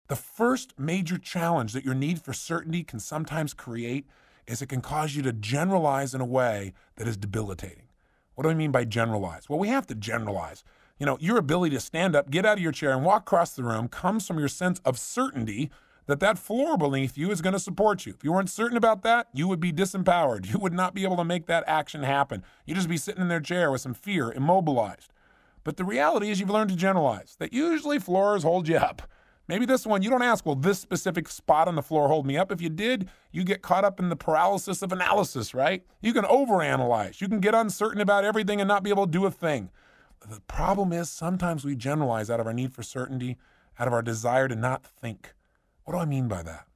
The first major challenge that your need for certainty can sometimes create is it can cause you to generalize in a way that is debilitating. What do I mean by generalize? Well, we have to generalize. You know, your ability to stand up, get out of your chair, and walk across the room comes from your sense of certainty that that floor beneath you is going to support you. If you weren't certain about that, you would be disempowered. You would not be able to make that action happen. You'd just be sitting in their chair with some fear, immobilized. But the reality is you've learned to generalize, that usually floors hold you up. Maybe this one, you don't ask, will this specific spot on the floor hold me up? If you did, you get caught up in the paralysis of analysis, right? You can overanalyze. You can get uncertain about everything and not be able to do a thing. The problem is sometimes we generalize out of our need for certainty, out of our desire to not think. What do I mean by that?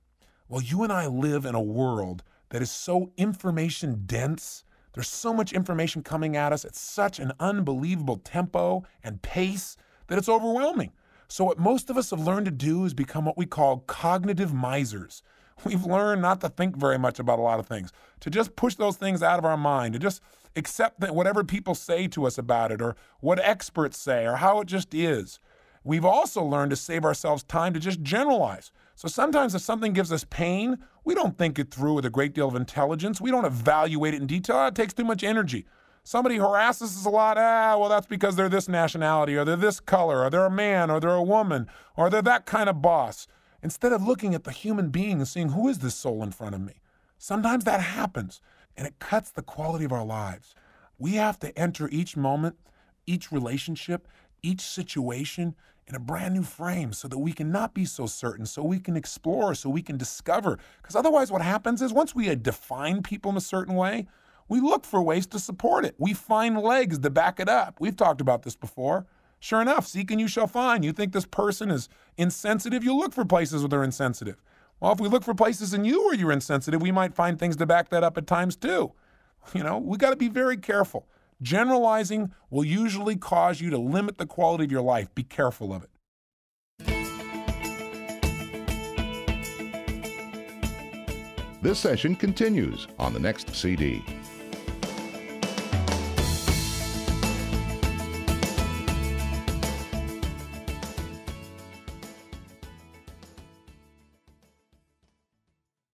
Well, you and I live in a world that is so information dense. There's so much information coming at us at such an unbelievable tempo and pace that it's overwhelming. So what most of us have learned to do is become what we call cognitive misers. We've learned not to think very much about a lot of things, to just push those things out of our mind, to just accept that whatever people say to us about it or what experts say or how it just is. We've also learned to save ourselves time to just generalize. So sometimes if something gives us pain, we don't think it through with a great deal of intelligence. We don't evaluate it in detail. It takes too much energy. Somebody harasses us a lot. Well, that's because they're this nationality, or they're this color, or they're a man, or they're a woman, or they're that kind of boss. Instead of looking at the human being and seeing who is this soul in front of me. Sometimes that happens, and it cuts the quality of our lives. We have to enter each moment, each relationship, each situation in a brand new frame so that we can not be so certain, so we can explore, so we can discover. Because otherwise what happens is once we define people in a certain way, we look for ways to support it. We find legs to back it up. We've talked about this before. Sure enough, seek and you shall find. You think this person is insensitive, you look for places where they're insensitive. Well, if we look for places in you where you're insensitive, we might find things to back that up at times too. You know, we got to be very careful. Generalizing will usually cause you to limit the quality of your life. Be careful of it. This session continues on the next CD.